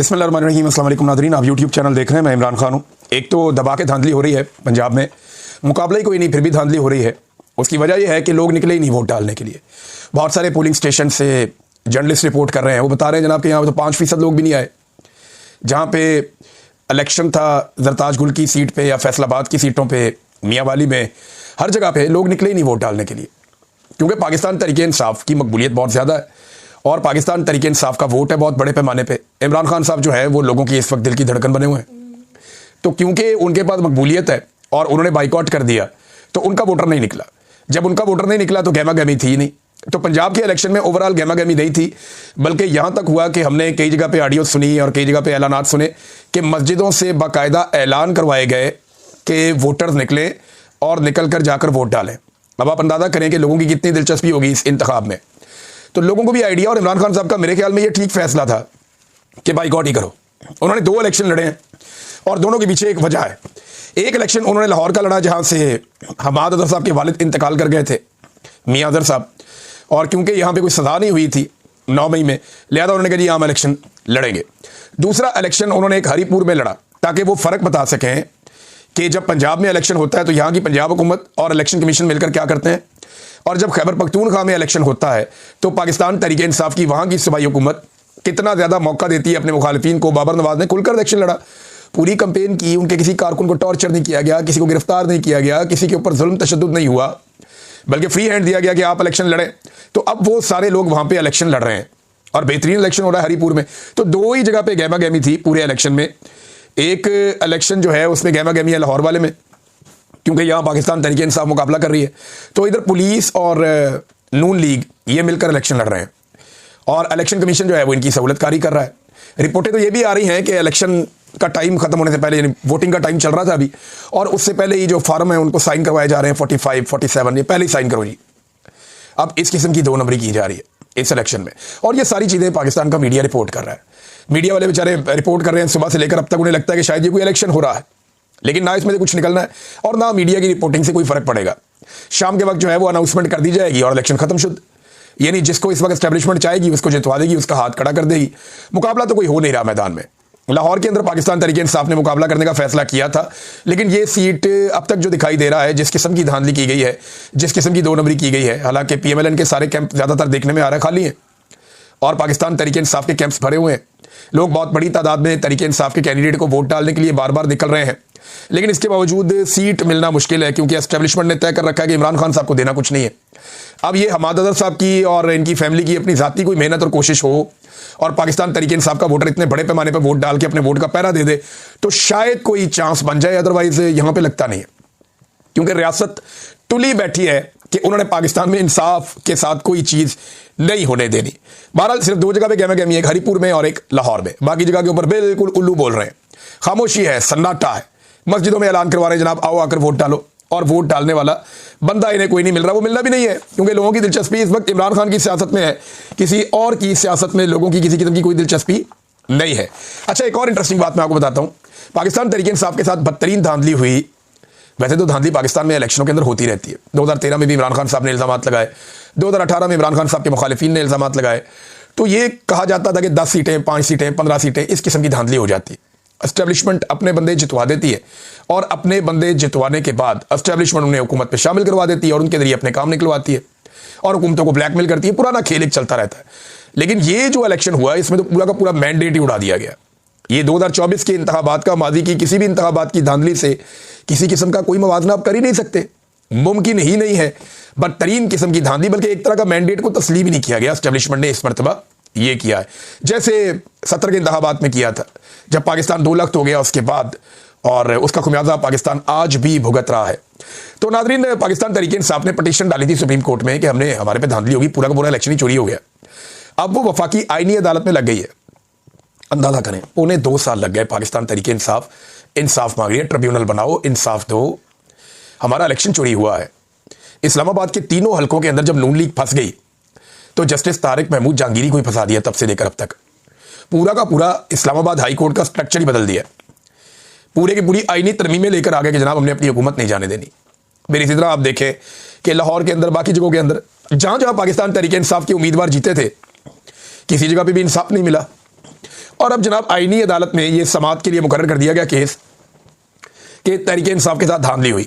बिस्मिल्लाहिर्रहमानिर्रहीम। अस्सलाम वालेकुम नाज़रीन, आप यूट्यूब चैनल देख रहे हैं। मैं इमरान खान हूँ। एक तो दबा के धांधली हो रही है पंजाब में, मुकाबला ही कोई नहीं, फिर भी धांधली हो रही है। उसकी वजह यह है कि लोग निकले ही नहीं वोट डालने के लिए। बहुत सारे पोलिंग स्टेशन से जर्नलिस्ट रिपोर्ट कर रहे हैं, वो बता रहे हैं जनाब कि यहाँ तो 5% लोग भी नहीं आए। जहाँ पे इलेक्शन था जरताज गुल की सीट पे या फैसलाबाद की सीटों पे, मियाँ वाली में, हर जगह पे लोग निकले ही नहीं वोट डालने के लिए, क्योंकि पाकिस्तान तरीके इंसाफ की मकबूलियत बहुत ज़्यादा है और पाकिस्तान तरीके इंसाफ का वोट है बहुत बड़े पैमाने पे। इमरान खान साहब जो है वो लोगों की इस वक्त दिल की धड़कन बने हुए हैं। तो क्योंकि उनके पास मकबूलियत है और उन्होंने बाइकआउट कर दिया तो उनका वोटर नहीं निकला। जब उनका वोटर नहीं निकला तो गहमा गहमी थी ही नहीं। तो पंजाब के इलेक्शन में ओवरऑल गहमा गहमी नहीं थी, बल्कि यहाँ तक हुआ कि हमने कई जगह पे ऑडियो सुनी और कई जगह पे ऐलानात सुने कि मस्जिदों से बाकायदा ऐलान करवाए गए कि वोटर्स निकले और निकल कर जाकर वोट डालें। अब आप अंदाज़ा करें कि लोगों की कितनी दिलचस्पी होगी इस इंतखाब में। तो लोगों को भी आइडिया, और इमरान खान साहब का मेरे ख्याल में ये ठीक फैसला था कि बाइकआउट ही करो। उन्होंने 2 इलेक्शन लड़े हैं और दोनों के पीछे एक वजह है। एक इलेक्शन उन्होंने लाहौर का लड़ा जहां से हमाद अजहर साहब के वालिद इंतकाल कर गए थे, मियां अजहर साहब, और क्योंकि यहां पे कोई सजा नहीं हुई थी 9 मई में, लिहाजा उन्होंने कहा जी हम इलेक्शन लड़ेंगे। दूसरा इलेक्शन उन्होंने एक हरीपुर में लड़ा ताकि वो फ़र्क बता सकें कि जब पंजाब में इलेक्शन होता है तो यहाँ की पंजाब हुकूमत और इलेक्शन कमीशन मिलकर क्या करते हैं, और जब खैबर पख्तूनख्वा में इलेक्शन होता है तो पाकिस्तान तरीके इंसाफ की वहाँ की सूबाई हुकूमत कितना ज़्यादा मौका देती है अपने मुखालिफिन को। बाबर नवाज ने खुलकर इलेक्शन लड़ा, पूरी कंपेन की, उनके किसी कारकुन को टॉर्चर नहीं किया गया, किसी को गिरफ्तार नहीं किया गया, किसी के ऊपर जुल्म तशद्दुद नहीं हुआ, बल्कि फ्री हैंड दिया गया कि आप इलेक्शन लड़ें। तो अब वो सारे लोग वहाँ पर इलेक्शन लड़ रहे हैं और बेहतरीन इलेक्शन हो रहा है हरीपुर में। तो 2 ही जगह पर गहमा गहमी थी पूरे इलेक्शन में। एक इलेक्शन जो है उसमें गहमा गहमी है लाहौर वाले में, क्योंकि यहाँ पाकिस्तान तरीके इंसाफ मुकाबला कर रही है। तो इधर पुलिस और नून लीग ये मिलकर इलेक्शन लड़ रहे हैं और इलेक्शन कमीशन जो है वो इनकी सहूलतकारी कर रहा है। रिपोर्टें तो ये भी आ रही हैं कि इलेक्शन का टाइम खत्म होने से पहले, यानी वोटिंग का टाइम चल रहा था अभी, और उससे पहले ही जो फार्म है उनको साइन करवाए जा रहे हैं 45, 47, ये पहले ही साइन करो जी। अब इस किस्म की 2 नंबरी की जा रही है इस इलेक्शन में, और ये सारी चीज़ें पाकिस्तान का मीडिया रिपोर्ट कर रहा है। मीडिया वाले बेचारे रिपोर्ट कर रहे हैं सुबह से लेकर अब तक, उन्हें लगता है कि शायद ये कोई इलेक्शन हो रहा है, लेकिन ना इसमें से कुछ निकलना है और ना मीडिया की रिपोर्टिंग से कोई फर्क पड़ेगा। शाम के वक्त जो है वो अनाउंसमेंट कर दी जाएगी और इलेक्शन खत्म शुद्ध, यानी जिसको इस वक्त एस्टेब्लिशमेंट चाहेगी उसको जितवा देगी, उसका हाथ खड़ा कर देगी। मुकाबला तो कोई हो नहीं रहा मैदान में। लाहौर के अंदर पाकिस्तान तरीके इंसाफ ने मुकाबला करने का फैसला किया था, लेकिन ये सीट अब तक जो दिखाई दे रहा है, जिस किस्म की धांधली की गई है, जिस किस्म की 2 नंबरी की गई है, हालांकि PMLN के सारे कैंप ज़्यादातर देखने में आ रहा है खाली है और पाकिस्तान तरीके इंसाफ के कैंप्स भरे हुए हैं। लोग बहुत बड़ी तादाद में तरीके इंसाफ के कैंडिडेट को वोट डालने के लिए बार बार निकल रहे हैं, लेकिन इसके बावजूद सीट मिलना मुश्किल है, क्योंकि एस्टेब्लिशमेंट ने तय कर रखा है कि इमरान खान साहब को देना कुछ नहीं है। अब ये हमाद अजहर साहब की और इनकी फैमिली की अपनी ज़ाती कोई मेहनत और कोशिश हो और पाकिस्तान तरीके इंसाफ का वोटर इतने बड़े पैमाने पर वोट डाल के अपने वोट का पहरा दे दे तो शायद कोई चांस बन जाए, अदरवाइज यहाँ पे लगता नहीं है, क्योंकि रियासत तुली बैठी है कि उन्होंने पाकिस्तान में इंसाफ के साथ कोई चीज़ नहीं होने देनी। बहरहाल सिर्फ 2 जगह पे गहमा गहमी है, एक हरीपुर में और एक लाहौर में। बाकी जगह के ऊपर बिल्कुल उल्लू बोल रहे हैं, खामोशी है, सन्नाटा है। मस्जिदों में ऐलान करवा रहे हैं जनाब आओ आकर वोट डालो, और वोट डालने वाला बंदा इन्हें कोई नहीं मिल रहा। वो मिलना भी नहीं है, क्योंकि लोगों की दिलचस्पी इस वक्त इमरान खान की सियासत में है, किसी और की सियासत में लोगों की किसी किस्म की कोई दिलचस्पी नहीं है। अच्छा, एक और इंटरेस्टिंग बात मैं आपको बताता हूँ। पाकिस्तान तरीके इंसाफ के साथ बदतरीन धांधली हुई। वैसे तो धांधली पाकिस्तान में इलेक्शनों के अंदर होती रहती है। 2013 में भी इमरान खान साहब ने इल्ज़ाम लगाए, 2018 में इमरान खान साहब के मुखालिफिन ने इल्ज़ाम लगाए। तो ये कहा जाता था कि 10 सीटें, 5 सीटें, 15 सीटें, इस किस्म की धांधली हो जाती है। एस्टेब्लिशमेंट अपने बंदे जितवा देती है और अपने बंदे जितवाने के बाद एस्टेब्लिशमेंट उन्हें हुकूमत पे शामिल करवा देती है और उनके जरिए अपने काम निकलवाती है और हुकूमतों को ब्लैकमेल करती है। पुराना खेल एक चलता रहता है। लेकिन ये जो इलेक्शन हुआ इसमें तो पूरा का पूरा मैंडेट ही उड़ा दिया गया। ये 2024 के इंतखाबात का, माजी की किसी भी इंतखाबात की धांधली से किसी किस्म का कोई मुवाजना आप कर ही नहीं सकते, मुमकिन ही नहीं है। बदतरीन किस्म की धांधली, बल्कि एक तरह का मैंडेट को तस्लीम ही नहीं किया गया। एस्टेब्लिशमेंट ने इस मरतबा ये किया है जैसे 70 के इंतखाबात में किया था, जब पाकिस्तान 2 लाख हो गया उसके बाद, और उसका खुमियाजा पाकिस्तान आज भी भुगत रहा है। तो नाज़रीन, पाकिस्तान तरीके इंसाफ ने पटिशन डाली थी सुप्रीम कोर्ट में कि हमने हमारे पे धांधली होगी, पूरा का पूरा इलेक्शन ही चोरी हो गया। अब वो वफाकी आईनी अदालत में लग गई है। अंदाजा करें, 2.25 साल लग गए पाकिस्तान तरीके इंसाफ मांग रही है, ट्रिब्यूनल बनाओ, इंसाफ दो, हमारा इलेक्शन चोरी हुआ है। इस्लामाबाद के 3 हलकों के अंदर जब नून लीग फंस गई तो जस्टिस तारिक महमूद जहांगीरी को ही फंसा दिया। तब से लेकर अब तक पूरा का पूरा इस्लामाबाद हाई कोर्ट का स्ट्रक्चर ही बदल दिया। पूरे की पूरी आईनी तरमीमें लेकर आ गए कि जनाब हमने अपनी हुकूमत नहीं जाने देनी। फिर इसी तरह आप देखें कि लाहौर के अंदर, बाकी जगहों के अंदर जहां जहां पाकिस्तान तरीके इंसाफ के उम्मीदवार जीते थे, किसी जगह पे भी इंसाफ नहीं मिला। और अब जनाब आईनी अदालत में ये समाअत के लिए मुकर्रर कर दिया गया केस कि तहरीके इंसाफ के साथ धांधली हुई।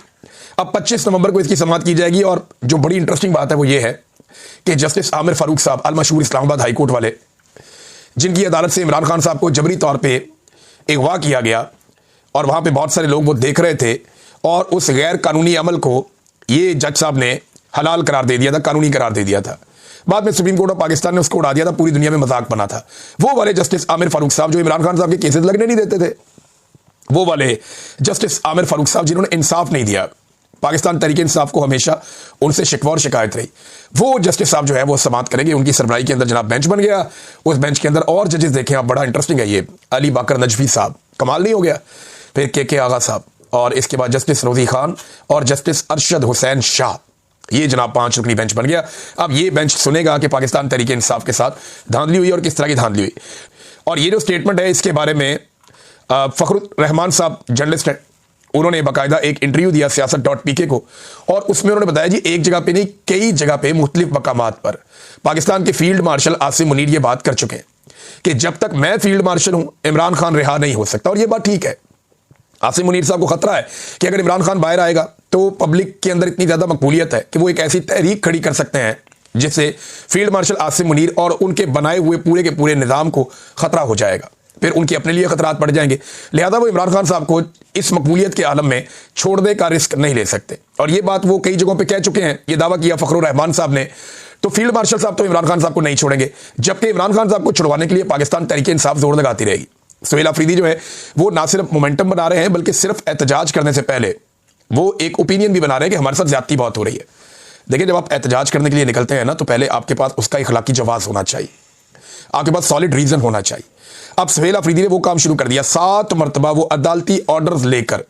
अब 25 नवंबर को इसकी समाअत की जाएगी। और जो बड़ी इंटरेस्टिंग बात है वो ये है कि जस्टिस आमिर फारूक साहब, अल मशहूर इस्लामाबाद हाई कोर्ट वाले, जिनकी अदालत से इमरान खान साहब को जबरी तौर पे अगवा किया गया और वहाँ पे बहुत सारे लोग वो देख रहे थे, और उस गैर कानूनी अमल को ये जज साहब ने हलाल करार दे दिया था, कानूनी करार दे दिया था। बाद में सुप्रीम कोर्ट ऑफ पाकिस्तान ने उसको उड़ा दिया था, पूरी दुनिया में मजाक बना था। वो वाले जस्टिस आमिर फारूक साहब जो इमरान खान साहब के केसेस लगने नहीं देते थे, वो वाले जस्टिस आमिर फारूक साहब जिन्होंने इंसाफ नहीं दिया, पाकिस्तान तहरीके इंसाफ को हमेशा उनसे शिकवा और शिकायत रही, वो जस्टिस साहब जो है वो समाअत करेंगे। उनकी सरबराही के अंदर जनाब बेंच बन गया। उस बेंच के अंदर और जजेस देखें आप, बड़ा इंटरेस्टिंग है ये। अली बाकर नजफी साहब, कमाल नहीं हो गया? फिर के आगा साहब, और इसके बाद जस्टिस रोजी खान और जस्टिस अरशद हुसैन शाह। ये जनाब 5 रुकनी बेंच बन गया। अब ये बेंच सुनेगा कि पाकिस्तान तहरीके इंसाफ के साथ धांधली हुई और किस तरह की धांधली हुई। और ये जो स्टेटमेंट है इसके बारे में फखरुर रहमान साहब जर्नलिस्ट हैं, उन्होंने बाकायदा एक इंटरव्यू दिया सियासत.pk को, और उसमें उन्होंने बताया जी एक जगह पे नहीं कई जगह पे मुख्तलिफ मकामात पर पाकिस्तान के फील्ड मार्शल आसिम मुनीर ये बात कर चुके हैं कि जब तक मैं फील्ड मार्शल हूं इमरान खान रिहा नहीं हो सकता। और ये बात ठीक है। आसिम मुनीर साहब को खतरा है कि अगर इमरान खान बाहर आएगा तो पब्लिक के अंदर इतनी ज्यादा मकबूलियत है कि वो एक ऐसी तहरीक खड़ी कर सकते हैं जिससे फील्ड मार्शल आसिम मुनीर और उनके बनाए हुए पूरे के पूरे निजाम को खतरा हो जाएगा, फिर उनके अपने लिए खतरात पड़ जाएंगे। लिहाजा वो इमरान खान साहब को इस मकबूलियत के आलम में छोड़ने का रिस्क नहीं ले सकते। और ये बात वो कई जगहों पे कह चुके हैं, ये दावा किया फखरुर रहमान साहब ने। तो फील्ड मार्शल साहब तो इमरान खान साहब को नहीं छोड़ेंगे, जबकि इमरान खान साहब को छुड़वाने के लिए पाकिस्तान तहरीके इंसाफ जोर लगाती रहेगी। सुहेल अफरीदी जो है वो ना सिर्फ मोमेंटम बना रहे हैं बल्कि सिर्फ एहतजाज करने से पहले वो एक ओपिनियन भी बना रहे हैं कि हमारे साथ ज्यादती बहुत हो रही है। देखिए, जब आप एहतजाज करने के लिए निकलते हैं ना तो पहले आपके पास उसका इखलाकी जवाब होना चाहिए, आपके पास सॉलिड रीजन होना चाहिए। अब सुहेल अफरीदी ने वो काम शुरू कर दिया, 7 मरतबा वो अदालती ऑर्डर्स लेकर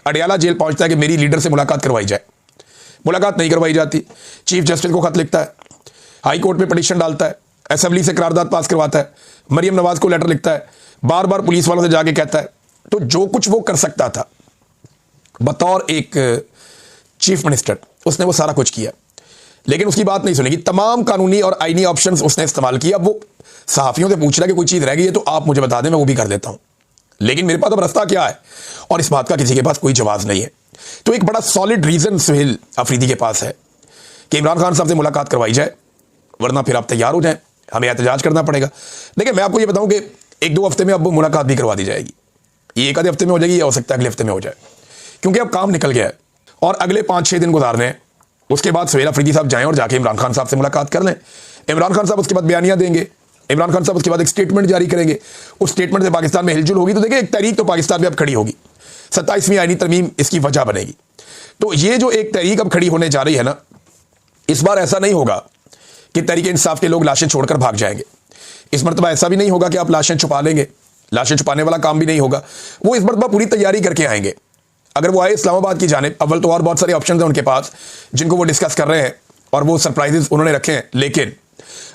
अडियाला जेल पहुंचता है कि मेरी लीडर से मुलाकात करवाई जाए। मुलाकात नहीं करवाई जाती, चीफ जस्टिस को खत लिखता है, हाई कोर्ट में पिटीशन डालता है, असेंबली से करारदाद पास करवाता है, मरियम नवाज को लेटर लिखता है, बार बार पुलिस वालों से जाके कहता है। तो जो कुछ वो कर सकता था बतौर एक चीफ मिनिस्टर, उसने वो सारा कुछ किया, लेकिन उसकी बात नहीं सुनेगी। तमाम कानूनी और आईनी ऑप्शंस उसने इस्तेमाल किया। वो सहाफियों से पूछ रहा है कि कोई चीज रह गई है तो आप मुझे बता दें, मैं वो भी कर देता हूं, लेकिन मेरे पास अब रास्ता क्या है, और इस बात का किसी के पास कोई जवाब नहीं है। तो एक बड़ा सॉलिड रीजन सुहेल अफरीदी के पास है कि इमरान खान साहब से मुलाकात करवाई जाए, वरना फिर आप तैयार हो जाएं, हमें एहतजाज करना पड़ेगा। देखिए, मैं आपको ये बताऊं कि 1-2 हफ्ते में अब मुलाकात भी करवा दी जाएगी। ये एक आधे हफ्ते में हो जाएगी, या हो सकता है अगले हफ्ते में हो जाए, क्योंकि अब काम निकल गया है और अगले 5-6 दिन गुजारने हैं। उसके बाद सुहेल अफरीदी साहब जाएं और जाके इमरान खान साहब से मुलाकात कर लें। इमरान खान साहब उसके बाद बयानियां देंगे, इमरान खान साहब उसके बाद एक स्टेटमेंट जारी करेंगे। उस स्टेटमेंट से पाकिस्तान में हिलजुल होगी, तो देखिए एक तहरीक तो पाकिस्तान में अब खड़ी होगी। 27वीं आईनी तरमीम इसकी वजह बनेगी। तो ये जो एक तहरीक अब खड़ी होने जा रही है ना, इस बार ऐसा नहीं होगा कि तहरीके इंसाफ के लोग लाशें छोड़कर भाग जाएंगे। इस मरतबा ऐसा भी नहीं होगा कि आप लाशें छुपा लेंगे, लाशें छुपाने वाला काम भी नहीं होगा। वो इस मरतबा पूरी तैयारी करके आएंगे। अगर वो आए इस्लामाबाद की जानिब, अव्वल तो और बहुत सारे ऑप्शन हैं उनके पास जिनको वो डिस्कस कर रहे हैं और वो सरप्राइजेस उन्होंने रखे हैं, लेकिन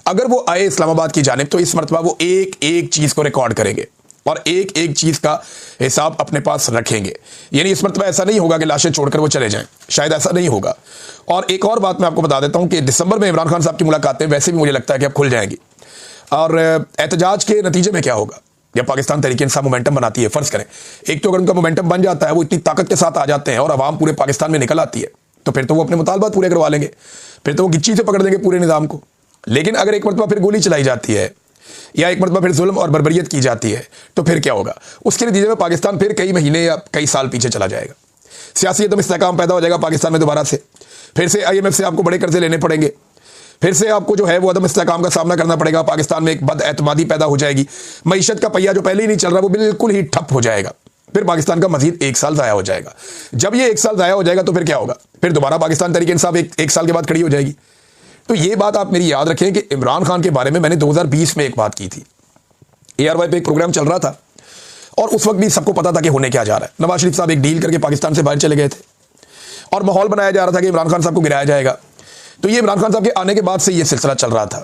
अगर वो आए इस्लामाबाद की जानिब तो इस मरतबा वो एक एक चीज को रिकॉर्ड करेंगे और एक एक चीज का हिसाब अपने पास रखेंगे। यानी इस मरतबा ऐसा नहीं होगा कि लाशें छोड़कर वो चले जाएं, शायद ऐसा नहीं होगा। और एक और बात मैं आपको बता देता हूं कि दिसंबर में इमरान खान साहब की मुलाकातें वैसे भी मुझे लगता है कि अब खुल जाएंगी। और एहतजाज के नतीजे में क्या होगा, जब पाकिस्तान तहरीके इंसाफ मोमेंटम बनाती है, फर्ज करें एक तो अगर उनका मोमेंटम बन जाता है, वो इतनी ताकत के साथ आ जाते हैं और अवाम पूरे पाकिस्तान में निकल आती है, तो फिर तो वो अपने मुतालबात पूरे करवा लेंगे, फिर तो वो गिच्ची से पकड़ देंगे पूरे निज़ाम को। लेकिन अगर एक मरतबा फिर गोली चलाई जाती है या एक मरतबा फिर जुल्म और बर्बरियत की जाती है, तो फिर क्या होगा? उसके नतीजे में पाकिस्तान फिर कई महीने या कई साल पीछे चला जाएगा। सियासी एकदम इस्तेहकाम पैदा हो जाएगा पाकिस्तान में दोबारा से, फिर से IMF से आपको बड़े कर्जे लेने पड़ेंगे, फिर से आपको जो है वो अदम इस्तेहकाम का सामना करना पड़ेगा। पाकिस्तान में एक बदएतमादी पैदा हो जाएगी, मईशत का पहिया जो पहले ही नहीं चल रहा वो बिल्कुल ही ठप हो जाएगा। फिर पाकिस्तान का मजीद 1 साल ज़ाया हो जाएगा। जब ये 1 साल ज़ाया हो जाएगा तो फिर क्या होगा? फिर दोबारा पाकिस्तान तहरीके इंसाफ एक साल के बाद खड़ी हो जाएगी। तो ये बात आप मेरी याद रखें कि इमरान खान के बारे में मैंने 2020 में एक बात की थी। ARY पे एक प्रोग्राम चल रहा था और उस वक्त भी सबको पता था कि होने क्या जा रहा है। नवाज शरीफ साहब एक डील करके पाकिस्तान से बाहर चले गए थे और माहौल बनाया जा रहा था कि इमरान खान साहब को गिराया जाएगा। तो ये इमरान खान साहब के आने के बाद से ये सिलसिला चल रहा था।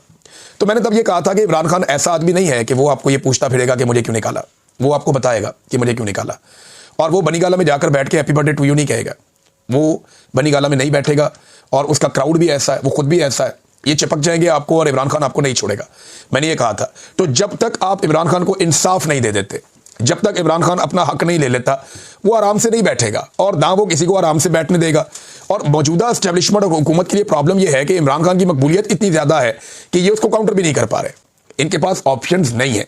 तो मैंने तब ये कहा था कि इमरान खान ऐसा आदमी नहीं है कि वो आपको ये पूछता फिरेगा कि मुझे क्यों निकाला, वो आपको बताएगा कि मुझे क्यों निकाला। और वो बनीगाला में जाकर बैठ के हैप्पी बर्थडे टू यू नहीं कहेगा, वो बनीगाला में नहीं बैठेगा और उसका क्राउड भी ऐसा है, वो खुद भी ऐसा है ये चिपक जाएंगे आपको और इमरान खान आपको नहीं छोड़ेगा। मैंने ये कहा था। तो जब तक आप इमरान खान को इंसाफ नहीं दे देते, जब तक इमरान खान अपना हक नहीं ले लेता, वो आराम से नहीं बैठेगा और ना वो किसी को आराम से बैठने देगा। और मौजूदा एस्टेब्लिशमेंट और हुकूमत के लिए प्रॉब्लम यह है कि इमरान खान की मकबूलियत इतनी ज्यादा है कि ये उसको काउंटर भी नहीं कर पा रहे। इनके पास ऑप्शंस नहीं है।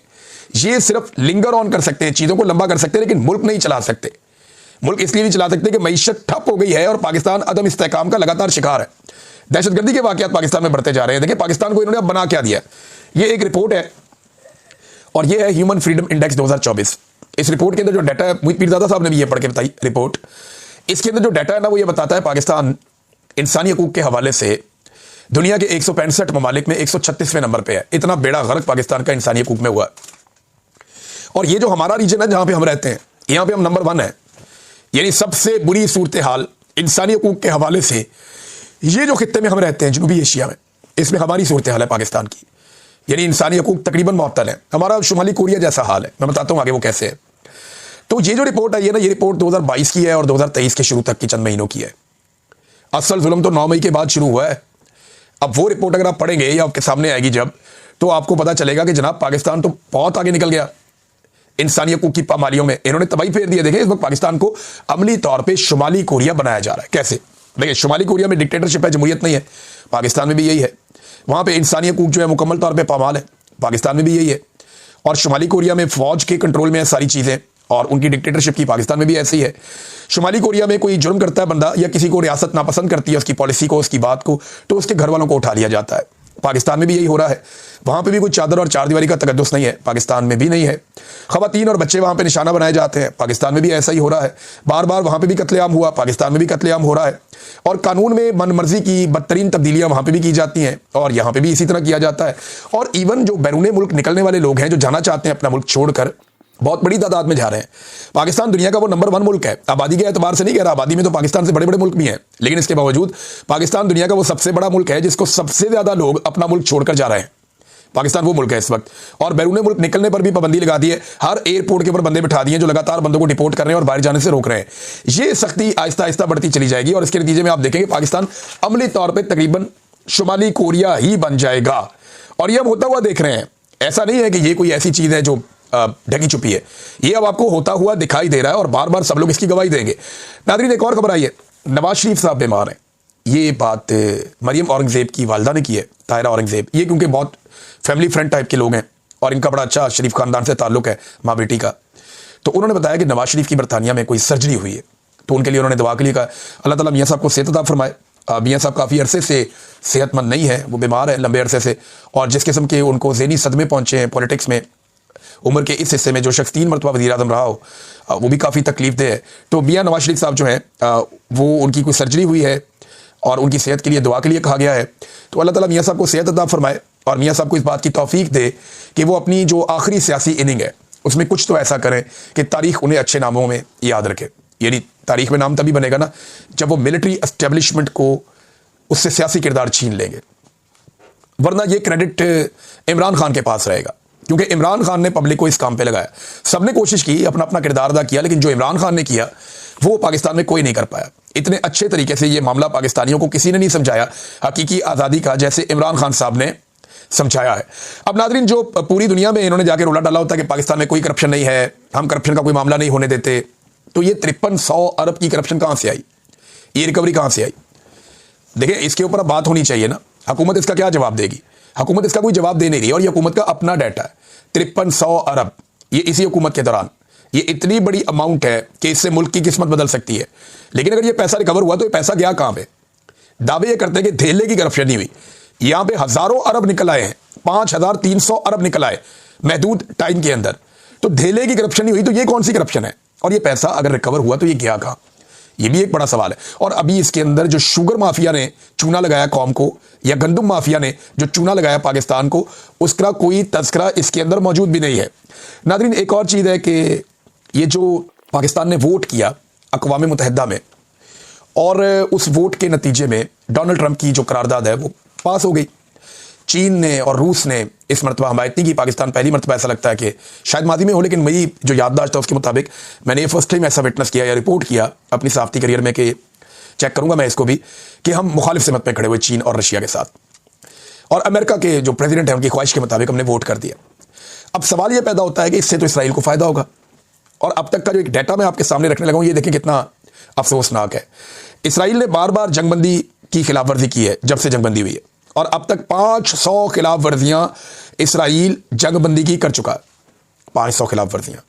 ये सिर्फ लिंगर ऑन कर सकते हैं, चीजों को लंबा कर सकते हैं, लेकिन मुल्क नहीं चला सकते। मुल्क इसलिए नहीं चला सकते कि मईशत ठप हो गई है और पाकिस्तान अदम इस्तेहकाम का लगातार शिकार है। दहशतगर्दी के वाकयात पाकिस्तान में बढ़ते जा रहे हैं। देखिए पाकिस्तान को इन्होंने अब बना क्या दिया। ये एक रिपोर्ट है और ये है ह्यूमन फ्रीडम इंडेक्स 2024। इस रिपोर्ट के अंदर जो डाटा है, मोहित पीरजादा साहब ने भी ये पढ़ के बताई रिपोर्ट। इसके अंदर जो डाटा है ना, वो ये बताता है पाकिस्तान इंसानी हकूक के हवाले से दुनिया के 165 ममालिक में 136वें नंबर पे है। इतना बेड़ा गर्क पाकिस्तान का इंसानी हकूक में हुआ। और ये जो हमारा रीजन है जहां पे हम रहते हैं, यहां पे हम नंबर 1 है। यानी सबसे बुरी सूरत हाल इंसानी हकूक के हवाले से ये जो खित्ते में हम रहते हैं, जनूबी एशिया में, इसमें हमारी सूरत हाल है पाकिस्तान की। यानी इंसानी हकूक तकरीबन मुअत्तल है। हमारा शुमाली कोरिया जैसा हाल है। मैं बताता हूं आगे वो कैसे है। तो ये जो रिपोर्ट आई है ना, ये रिपोर्ट 2022 की है और 2023 के शुरू तक की चंद महीनों की है। असल जुल्म तो 9 मई के बाद शुरू हुआ है। अब वो रिपोर्ट अगर आप पढ़ेंगे या आपके सामने आएगी जब, तो आपको पता चलेगा कि जनाब पाकिस्तान तो बहुत आगे निकल गया इंसानी हकूक की पामालियों में। इन्होंने तबाही फेर दिया। देखें इस वक्त पाकिस्तान को अमली तौर पर शुमाली कोरिया बनाया जा रहा है। कैसे? देखिए शुमाली कोरिया में डिक्टेटरशिप है, जमहूरियत नहीं है। पाकिस्तान में भी यही है। वहां पे इंसानी हकूक जो है मुकम्मल तौर पे पामाल है। पाकिस्तान में भी यही है। और शुमाली कोरिया में फौज के कंट्रोल में है सारी चीजें और उनकी डिक्टेटरशिप की पाकिस्तान में भी ऐसी है। शुमाली कोरिया में कोई जुर्म करता है बंदा या किसी को रियासत नापसंद करती है उसकी पॉलिसी को, उसकी बात को, तो उसके घर वालों को उठा लिया जाता है। पाकिस्तान में भी यही हो रहा है। वहां पे भी कोई चादर और चारदीवारी का तकद्दुस नहीं है, पाकिस्तान में भी नहीं है। खवातीन और बच्चे वहां पे निशाना बनाए जाते हैं, पाकिस्तान में भी ऐसा ही हो रहा है। बार बार वहां पे भी कत्लेआम हुआ, पाकिस्तान में भी कत्लेआम हो रहा है। और कानून में मनमर्जी की बदतरीन तब्दीलियां वहां पे भी की जाती हैं और यहां पे भी इसी तरह किया जाता है। और इवन जो बैरून मुल्क निकलने वाले लोग हैं, जो जाना चाहते हैं अपना मुल्क छोड़कर, बहुत बड़ी तादाद में जा रहे हैं। पाकिस्तान दुनिया का वो नंबर 1 मुल्क है। आबादी के एतबार से नहीं कह रहा, आबादी में तो पाकिस्तान से बड़े बड़े मुल्क भी हैं, लेकिन इसके बावजूद पाकिस्तान दुनिया का वो सबसे बड़ा मुल्क है जिसको सबसे ज्यादा लोग अपना मुल्क छोड़कर जा रहे हैं। पाकिस्तान वो मुल्क है इस वक्त। और बैरून मुल्क निकलने पर भी पाबंदी लगा दी है। हर एयरपोर्ट के ऊपर बंदे बिठा दिए जो लगातार बंदों को डिपोर्ट कर रहे हैं और बाहर जाने से रोक रहे हैं। ये सख्ती आहिस्ता आहिस्ता बढ़ती चली जाएगी और इसके नतीजे में आप देखेंगे पाकिस्तान अमली तौर पर तकरीबन शुमाली कोरिया ही बन जाएगा। और ये हम होता हुआ देख रहे हैं। ऐसा नहीं है कि ये कोई ऐसी चीज है जो ढकी छुपी है। ये अब आपको होता हुआ दिखाई दे रहा है और बार बार सब लोग इसकी गवाही देंगे। नाज़रीन एक और खबर आई है, नवाज शरीफ साहब बीमार हैं। ये बात मरियम औरंगजेब की वालदा ने की है, ताहिरा औरंगजेब। ये क्योंकि बहुत फैमिली फ्रेंड टाइप के लोग हैं और इनका बड़ा अच्छा शरीफ खानदान से ताल्लुक है, माँ बेटी का। तो उन्होंने बताया कि नवाज शरीफ की बरतानिया में कोई सर्जरी हुई है, तो उनके लिए उन्होंने दुआ के लिए कहा अल्लाह ताला मियाँ साहब को सेहत अता फरमाए। मियाँ साहब काफ़ी अरसे से सेहतमंद नहीं है, वो बीमार है लंबे अरसे से। और जिस किस्म के उनको ज़हनी सदमे पहुँचे हैं पॉलिटिक्स में, उम्र के इस हिस्से में, जो शख्स 3 मरतबा वज़ीर आज़म रहा हो, वो भी काफ़ी तकलीफ दे है। तो मियाँ नवाज शरीफ साहब जो हैं वो उनकी कोई सर्जरी हुई है और उनकी सेहत के लिए दुआ के लिए कहा गया है। तो अल्लाह ताला मियाँ साहब को सेहत अता फरमाए और मियाँ साहब को इस बात की तौफीक दे कि वो अपनी जो आखिरी सियासी इनिंग है उसमें कुछ तो ऐसा करें कि तारीख उन्हें अच्छे नामों में याद रखे। यानी तारीख में नाम तभी बनेगा ना जब वो मिलिट्री एस्टेब्लिशमेंट को उससे सियासी किरदार छीन लेंगे, वरना ये क्रेडिट इमरान खान के पास रहेगा। क्योंकि इमरान खान ने पब्लिक को इस काम पे लगाया। सबने कोशिश की, अपना अपना किरदार अदा किया, लेकिन जो इमरान खान ने किया वो पाकिस्तान में कोई नहीं कर पाया। इतने अच्छे तरीके से ये मामला पाकिस्तानियों को किसी ने नहीं समझाया हकीकी आज़ादी का, जैसे इमरान खान साहब ने समझाया है। अब नाज़रीन जो पूरी दुनिया में इन्होंने जाके रोला डाला होता है कि पाकिस्तान में कोई करप्शन नहीं है, हम करप्शन का कोई मामला नहीं होने देते, तो ये 5300 अरब की करप्शन कहाँ से आई? ये रिकवरी कहाँ से आई? देखिए इसके ऊपर अब बात होनी चाहिए ना। हुकूमत इसका क्या जवाब देगी? हुकूमत इसका कोई जवाब दे नहीं रही और ये हुकूमत का अपना डाटा है। 5300 अरब ये इसी हुकूमत के दौरान, ये इतनी बड़ी अमाउंट है कि इससे मुल्क की किस्मत बदल सकती है। लेकिन अगर ये पैसा रिकवर हुआ तो ये पैसा गया कहाँ पे? दावे ये करते हैं कि धेले की करप्शन नहीं हुई। यहां पे हजारों अरब निकल आए हैं, 5300 अरब निकल आए महदूद टाइम के अंदर। तो धेले की करप्शन नहीं हुई तो ये कौन सी करप्शन है? और ये पैसा अगर रिकवर हुआ तो ये गया कहाँ? ये भी एक बड़ा सवाल है। और अभी इसके अंदर जो शुगर माफिया ने चूना लगाया कौम को, या गंदम माफिया ने जो चूना लगाया पाकिस्तान को, उसका कोई तस्करा इसके अंदर मौजूद भी नहीं है। नाज़रीन एक और चीज़ है कि ये जो पाकिस्तान ने वोट किया अक़वाम मुत्तहिदा में, और उस वोट के नतीजे में डोनाल्ड ट्रंप की जो करारदाद है वो पास हो गई। चीन ने और रूस ने इस मरतबा हमायत नहीं की। पाकिस्तान पहली मरतबा ऐसा लगता है कि शायद मादी में हो, लेकिन मेरी जो याददाश्त है उसके मुताबिक मैंने ये फर्स्ट टाइम ऐसा विटनेस किया या रिपोर्ट किया अपनी सहाफ़ती करियर में कि चेक करूंगा मैं इसको भी कि हम मुखालिफ सिमत में खड़े हुए चीन और रशिया के साथ। और अमेरिका के जो प्रेसिडेंट है उनकी ख्वाहिश के मुताबिक हमने वोट कर दिया। अब सवाल यह पैदा होता है कि इससे तो इसराइल को फायदा होगा। और अब तक का जो एक डाटा मैं आपके सामने रखने लगा हूं, ये देखें कितना अफसोसनाक है। इसराइल ने बार बार जंगबंदी की खिलाफवर्जी की है जब से जंगबंदी हुई है, और अब तक 500 खिलाफ वर्जियां इसराइल जंगबंदी की कर चुका है। 500 खिलाफ वर्जियां,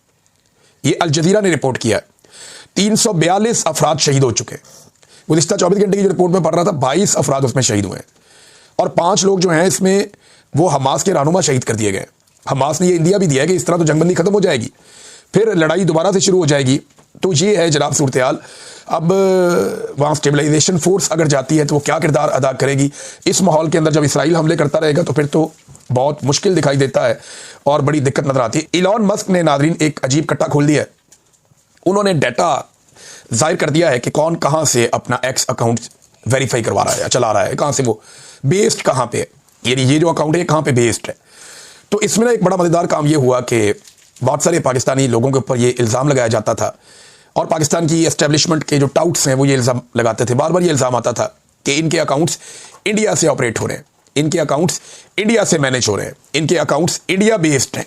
ये अल जजीरा ने रिपोर्ट किया है। 342 अफराद शहीद हो चुके। गुज़िश्ता 24 घंटे की जो रिपोर्ट में पढ़ रहा था, 22 अफराद उसमें शहीद हुए हैं, और 5 लोग जो हैं इसमें वो हमास के रहनुमा शहीद कर दिए गए। हमास ने ये इंदिया भी दिया है कि इस तरह तो जंगबंदी खत्म हो जाएगी, फिर लड़ाई दोबारा से शुरू हो जाएगी। तो ये है जनाब सूरत हाल। अब वहाँ स्टेबलाइजेशन फोर्स अगर जाती है तो वो क्या किरदार अदा करेगी इस माहौल के अंदर? जब इसराइल हमले करता रहेगा तो फिर तो बहुत मुश्किल दिखाई देता है और बड़ी दिक्कत नजर आती है। इलॉन मस्क ने नादरीन एक अजीब कट्टा खोल दिया है। उन्होंने डाटा जाहिर कर दिया है कि कौन कहाँ से अपना एक्स अकाउंट वेरीफाई करवा रहा है या चला रहा है, कहाँ से वो बेस्ड कहाँ पे है, यानी ये जो अकाउंट है कहाँ पे बेस्ड है। तो इसमें ना एक बड़ा मजेदार काम ये हुआ कि बहुत सारे पाकिस्तानी लोगों के ऊपर ये इल्ज़ाम लगाया जाता था, और पाकिस्तान की एस्टेब्लिशमेंट के जो टाउट्स हैं वो ये इल्ज़ाम लगाते थे, बार बार ये इल्ज़ाम आता था कि इनके अकाउंट्स इंडिया से ऑपरेट हो रहे हैं, इनके अकाउंट्स इंडिया से मैनेज हो रहे हैं, इनके अकाउंट्स इंडिया बेस्ड हैं।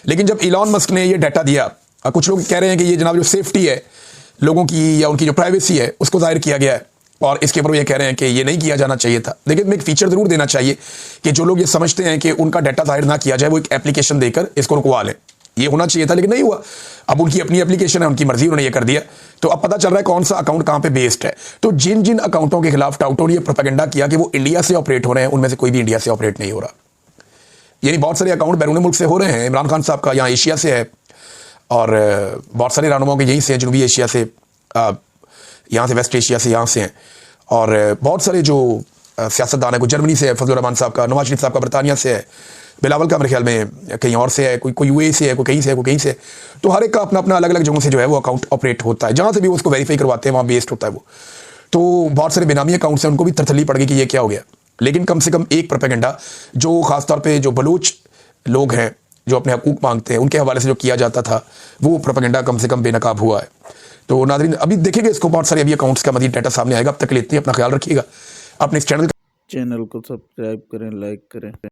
लेकिन जब इलॉन मस्क ने ये डाटा दिया, कुछ लोग कह रहे हैं कि ये जनाब जो सेफ्टी है लोगों की या उनकी जो प्राइवेसी है उसको जाहिर किया गया है, और इसके ऊपर ये कह रहे हैं कि ये नहीं किया जाना चाहिए था। लेकिन एक फीचर जरूर देना चाहिए कि जो लोग ये समझते हैं कि उनका डाटा जाहिर ना किया जाए वो एक एप्लीकेशन देकर इसको रुकवा लें। ये होना चाहिए था, लेकिन नहीं हुआ। अब उनकी अपनी एप्लीकेशन है, उनकी मर्जी, उन्होंने ये कर दिया। तो अब पता चल रहा है कौन सा अकाउंट कहां पे बेस्ड है। तो जिन जिन अकाउंटों के खिलाफ टाउटों ने ये प्रोपेगेंडा किया कि वो इंडिया से ऑपरेट हो रहे हैं, उनमें से कोई भी इंडिया से ऑपरेट नहीं हो रहा। यानी बहुत सारे अकाउंट बैरून मुल्क से हो रहे हैं। इमरान खान साहब का यहाँ एशिया से है, और बहुत सारे रहनुमाओं के यहीं से हैं, जनूबी एशिया से, यहाँ से वेस्ट एशिया से, यहाँ से हैं। और बहुत सारे जो सियासतदान है, कोई जर्मनी से है, फजलुर रहमान साहब का, नवाज शरीफ साहब का बरतानिया से है, बिलावल का मेरे ख्याल में कहीं और से है, कोई यूएई से है, कोई कहीं से है, कोई कहीं से। तो हर एक का अपना अपना अलग अलग जगहों से जो है वो अकाउंट ऑपरेट होता है, जहाँ से भी उसको वेरीफाई करवाते हैं वहाँ बेस्ड होता है वो। तो बहुत सारे बेनामी अकाउंट्स हैं, उनको भी तरथली पड़ गई कि ये क्या हो गया। लेकिन कम से कम एक प्रोपेगेंडा जो खासतौर पर जो बलूच लोग हैं जो अपने हकूक मांगते हैं उनके हवाले से जो किया जाता था, वो प्रोपेगेंडा कम से कम बेनकाब हुआ है। तो नाज़रीन अभी देखेंगे इसको, बहुत सारे अभी अकाउंट्स का मज़ीद डाटा सामने आएगा। अब तक के लिए इतनी, अपना ख्याल रखिएगा, अपने इस चैनल को सब्सक्राइब करें, लाइक करें।